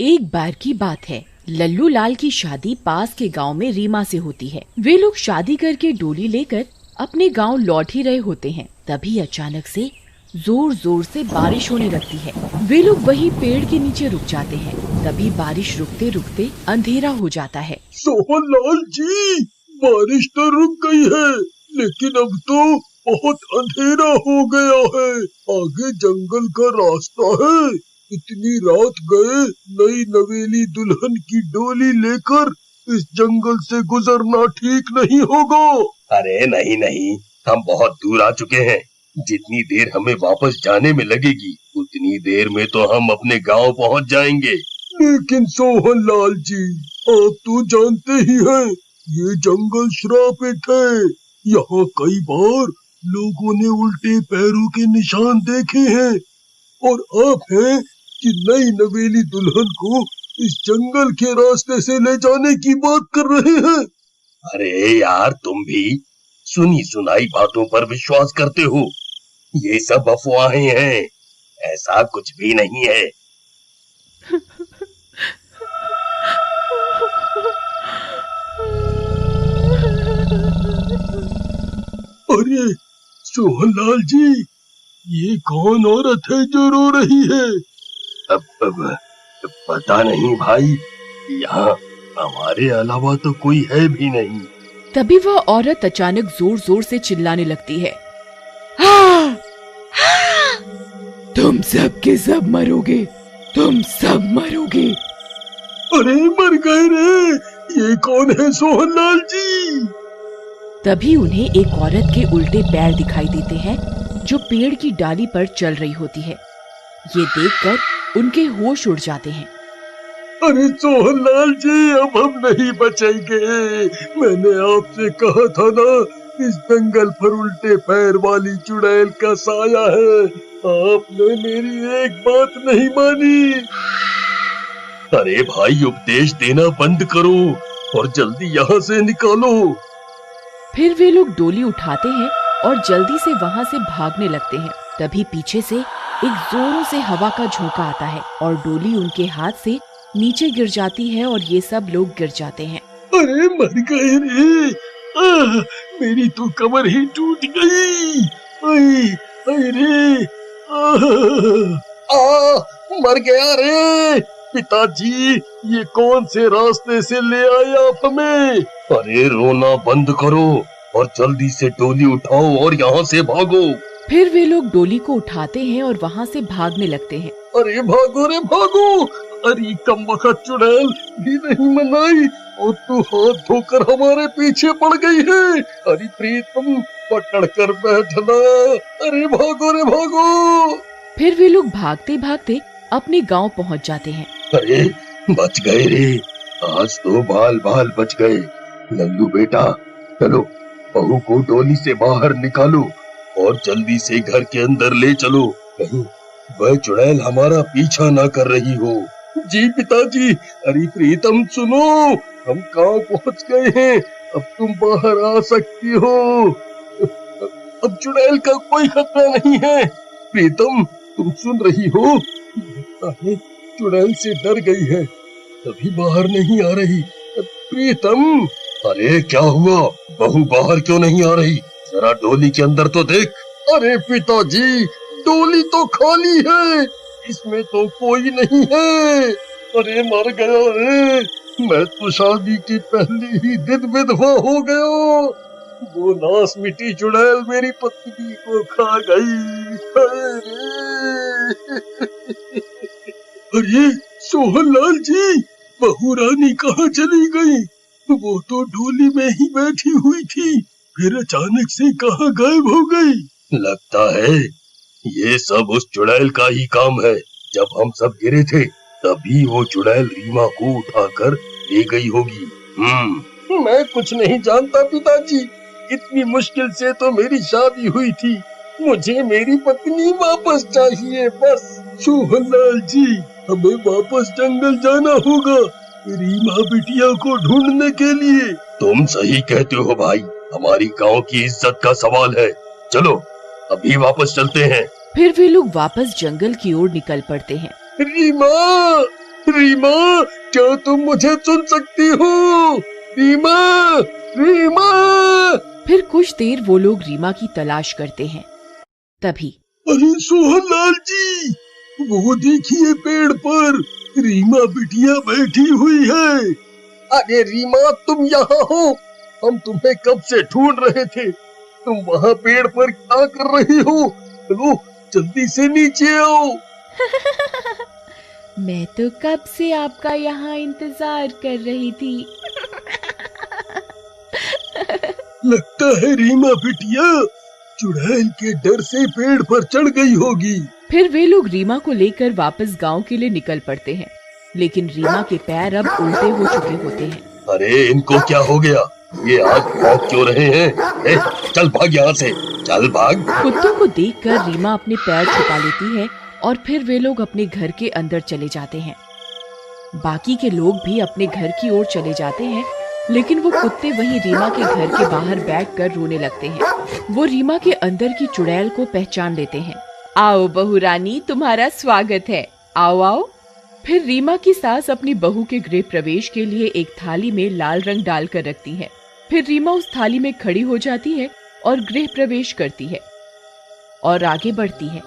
एक बार की बात है, लल्लू लाल की शादी पास के गांव में रीमा से होती है। वे लोग शादी करके डोली लेकर अपने गांव लौट ही रहे होते हैं। तभी अचानक से जोर जोर से बारिश होने लगती है। वे लोग वही पेड़ के नीचे रुक जाते हैं। तभी बारिश रुकते रुकते अंधेरा हो जाता है। सोहन लाल जी, बारिश तो रुक गई है, लेकिन अब तो बहुत अंधेरा हो गया है। आगे जंगल का रास्ता है। इतनी रात गए नई नवेली दुल्हन की डोली लेकर इस जंगल से गुजरना ठीक नहीं होगा। अरे नहीं नहीं, हम बहुत दूर आ चुके हैं। जितनी देर हमें वापस जाने में लगेगी उतनी देर में तो हम अपने गांव पहुंच जाएंगे। लेकिन सोहन लाल जी, आप तो जानते ही हैं, ये जंगल श्रापित है। यहाँ कई बार लोगों ने उल्टे पैरों के निशान देखे हैं, और आप हैं कि नई नवेली दुल्हन को इस जंगल के रास्ते से ले जाने की बात कर रहे हैं। अरे यार, तुम भी सुनी सुनाई बातों पर विश्वास करते हो। ये सब अफवाहें हैं, ऐसा कुछ भी नहीं है। अरे सोहन लाल जी, ये कौन औरत है जो रो रही है? अब पता नहीं भाई, यहाँ हमारे अलावा तो कोई है भी नहीं। तभी वह औरत अचानक जोर जोर से चिल्लाने लगती है, हाँ! हाँ! तुम सब के सब मरोगे, तुम सब मरोगे। अरे मर गए रे, ये कौन है सोहन लाल जी? तभी उन्हें एक औरत के उल्टे पैर दिखाई देते हैं जो पेड़ की डाली पर चल रही होती है। ये देखकर उनके होश उड़ जाते हैं। अरे सोहन लाल जी, अब हम नहीं बचेंगे। मैंने आपसे कहा था ना, इस जंगल पर उल्टे पैर वाली चुड़ैल का साया है। आपने मेरी एक बात नहीं मानी। अरे भाई, उपदेश देना बंद करो और जल्दी यहाँ से निकालो। फिर वे लोग डोली उठाते हैं और जल्दी से वहाँ से भागने लगते हैं। तभी पीछे से एक जोरों से हवा का झोंका आता है और डोली उनके हाथ से नीचे गिर जाती है और ये सब लोग गिर जाते हैं। अरे मर गए रे, मेरी तो कमर ही टूट गई। मर गया रे। पिताजी, ये कौन से रास्ते से ले आए आप हमें? अरे रोना बंद करो और जल्दी से डोली उठाओ और यहाँ से भागो। फिर वे लोग डोली को उठाते हैं और वहाँ से भागने लगते हैं। अरे भागो रे भागो। अरे कमबख्त चुड़ैल भी नहीं मनाई और तू हाथ धोकर हमारे पीछे पड़ गई है। अरे प्रीतम, पकड़ कर बैठना। अरे भागो रे भागो। फिर वे लोग भागते भागते अपने गांव पहुंच जाते हैं। अरे बच गए रे, आज तो बाल बाल बच गए। लल्लू बेटा, चलो बहू को डोली से बाहर निकालो और जल्दी से घर के अंदर ले चलो, कहीं वह चुड़ैल हमारा पीछा ना कर रही हो। जी पिताजी। अरे प्रीतम सुनो, हम गांव पहुंच गए हैं, अब तुम बाहर आ सकती हो। अब चुड़ैल का कोई खतरा नहीं है। प्रीतम, तुम सुन रही हो? चुड़ैल से डर गई है, तभी बाहर नहीं आ रही। प्रीतम। अरे क्या हुआ, बहू बाहर क्यों नहीं आ रही? जरा डोली के अंदर तो देख। अरे पिताजी, डोली तो खाली है, इसमें तो कोई नहीं है। अरे मर गया रे, मैं तो शादी की पहली ही दिन विधवा हो गया। वो नास मिटी चुड़ैल मेरी पत्नी को खा गई। अरे सोहन लाल जी, बहू रानी कहाँ चली गई? वो तो डोली में ही बैठी हुई थी, फिर अचानक से कहाँ गायब हो गई? लगता है ये सब उस चुड़ैल का ही काम है। जब हम सब गिरे थे तभी वो चुड़ैल रीमा को उठाकर ले गई होगी। मैं कुछ नहीं जानता पिताजी, इतनी मुश्किल से तो मेरी शादी हुई थी। मुझे मेरी पत्नी वापस चाहिए बस। सोहन लाल जी, हमें वापस जंगल जाना होगा रीमा बिटिया को ढूंढने के लिए। तुम सही कहते हो भाई, हमारी गांव की इज्जत का सवाल है। चलो अभी वापस चलते हैं। फिर वे लोग वापस जंगल की ओर निकल पड़ते हैं। रीमा, रीमा, क्या तुम मुझे सुन सकती हो? रीमा, रीमा। फिर कुछ देर वो लोग रीमा की तलाश करते हैं। तभी अरे सोहनलाल जी, वो देखिए पेड़ पर रीमा बिटिया बैठी हुई है। अरे रीमा, तुम यहाँ हो? हम तुम्हें कब से ढूंढ रहे थे। तुम वहाँ पेड़ पर क्या कर रही हो? चलो जल्दी से नीचे आओ। मैं तो कब से आपका यहाँ इंतजार कर रही थी। लगता है रीमा बिटिया चुड़ैल के डर से पेड़ पर चढ़ गई होगी। फिर वे लोग रीमा को लेकर वापस गांव के लिए निकल पड़ते हैं, लेकिन रीमा के पैर अब उल्टे हो चुके होते हैं। अरे इनको क्या हो गया? ये आज भाग क्यों रहे हैं? चल भाग यहाँ से, चल भाग। कुत्तों को देखकर रीमा अपने पैर छुपा लेती है और फिर वे लोग अपने घर के अंदर चले जाते हैं। बाकी के लोग भी अपने घर की ओर चले जाते हैं, लेकिन वो कुत्ते वहीं रीमा के घर के बाहर बैठकर रोने लगते हैं। वो रीमा के अंदर की चुड़ैल को पहचान लेते हैं। आओ बहू रानी, तुम्हारा स्वागत है, आओ आओ। फिर रीमा की सास अपनी बहू के गृह प्रवेश के लिए एक थाली में लाल रंग डालकर रखती है। फिर रीमा उस थाली में खड़ी हो जाती है और गृह प्रवेश करती है और आगे बढ़ती है।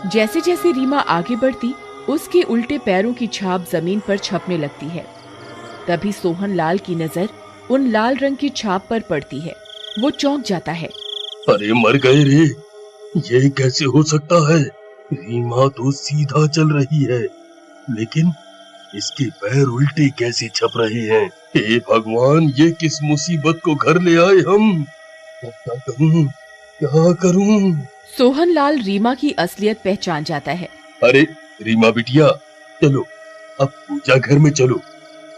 जैसे जैसे रीमा आगे बढ़ती, उसके उल्टे पैरों की छाप जमीन पर छपने लगती है। तभी सोहनलाल की नजर उन लाल रंग की छाप पर पड़ती है। वो चौंक जाता है। अरे मर गए रे, ये कैसे हो सकता है? रीमा तो सीधा चल रही है, लेकिन इसके पैर उल्टे कैसे छप रहे हैं? हे भगवान, ये किस मुसीबत को घर ले आए हम? क्या करूं, क्या करूं? सोहनलाल रीमा की असलियत पहचान जाता है। अरे रीमा बिटिया, चलो अब पूजा घर में चलो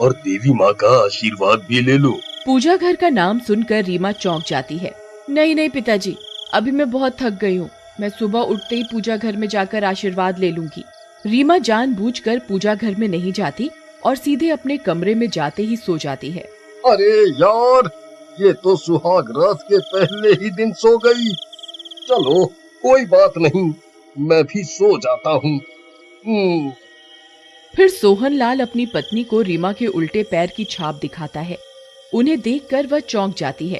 और देवी माँ का आशीर्वाद भी ले लो। पूजा घर का नाम सुनकर रीमा चौंक जाती है। नहीं नहीं पिताजी, अभी मैं बहुत थक गई हूँ। मैं सुबह उठते ही पूजा घर में जाकर आशीर्वाद ले लूंगी। रीमा जानबूझकर पूजा घर में नहीं जाती और सीधे अपने कमरे में जाते ही सो जाती है। अरे यार, ये तो सुहाग रात के पहले ही दिन सो गई। चलो कोई बात नहीं, मैं भी सो जाता हूँ। फिर सोहनलाल अपनी पत्नी को रीमा के उल्टे पैर की छाप दिखाता है। उन्हें देखकर वह चौंक जाती है।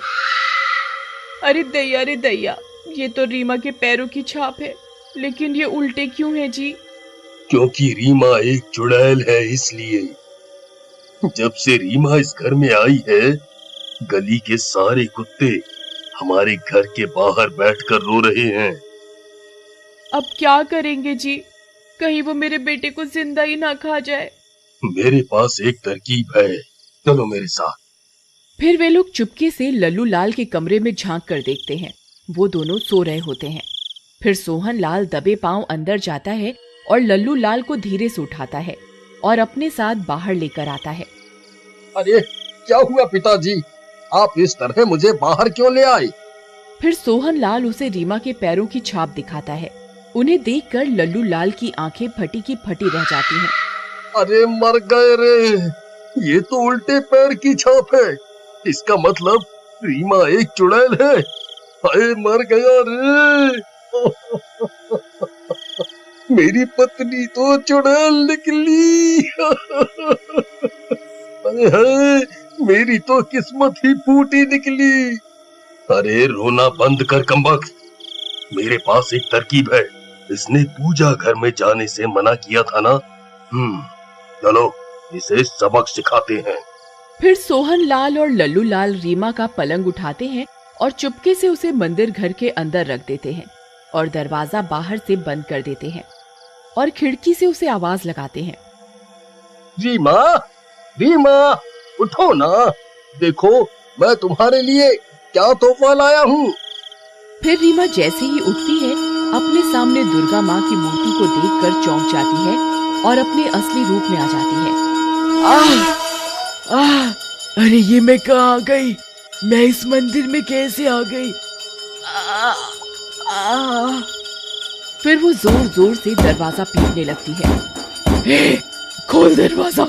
अरे दैया, ये तो रीमा के पैरों की छाप है, लेकिन ये उल्टे क्यों है जी? क्योंकि रीमा एक चुड़ैल है, इसलिए। जब से रीमा इस घर में आई है, गली के सारे कुत्ते हमारे घर के बाहर बैठकर रो रहे हैं। अब क्या करेंगे जी? कहीं वो मेरे बेटे को जिंदा ही ना खा जाए। मेरे पास एक तरकीब है, चलो मेरे साथ। फिर वे लोग चुपके से लल्लू लाल के कमरे में झांक कर देखते हैं। वो दोनों सो रहे होते हैं। फिर सोहनलाल दबे पांव अंदर जाता है और लल्लू लाल को धीरे से उठाता है और अपने साथ बाहर लेकर आता है। अरे क्या हुआ पिताजी, आप इस तरह मुझे बाहर क्यों ले आए? फिर सोहनलाल उसे रीमा के पैरों की छाप दिखाता है। उन्हें देखकर लल्लू लाल की आंखें फटी की फटी रह जाती हैं। अरे मर गए रे, ये तो उल्टे पैर की छाप है। इसका मतलब रीमा एक चुड़ैल है। हाय मर गया रे। मेरी पत्नी तो चुड़ैल निकली। अरे मेरी तो किस्मत ही फूटी निकली। अरे रोना बंद कर कमबख्त, मेरे पास एक तरकीब है। इसने पूजा घर में जाने से मना किया था ना। चलो इसे सबक सिखाते हैं। फिर सोहनलाल और लल्लू लाल रीमा का पलंग उठाते हैं और चुपके से उसे मंदिर घर के अंदर रख देते हैं और दरवाजा बाहर से बंद कर देते हैं और खिड़की से उसे आवाज लगाते हैं। रीमा, रीमा, उठो ना, देखो मैं तुम्हारे लिए क्या तोहफा लाया हूँ। फिर रीमा जैसे ही उठती है, अपने सामने दुर्गा माँ की मूर्ति को देखकर चौंक जाती है और अपने असली रूप में आ जाती है। अरे ये मैं कहाँ आ गई? मैं इस मंदिर में कैसे आ गई? फिर वो जोर जोर से दरवाजा पीटने लगती है। खोल दरवाजा,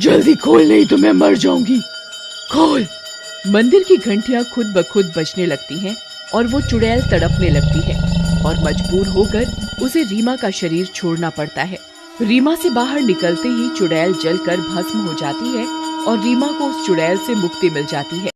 जल्दी खोल, नहीं तो मैं मर जाऊंगी। खोल। मंदिर की घंटियां खुद ब खुद बजने लगती हैं और वो चुड़ैल तड़पने लगती है और मजबूर होकर उसे रीमा का शरीर छोड़ना पड़ता है। रीमा से बाहर निकलते ही चुड़ैल जलकर भस्म हो जाती है और रीमा को उस चुड़ैल से मुक्ति मिल जाती है।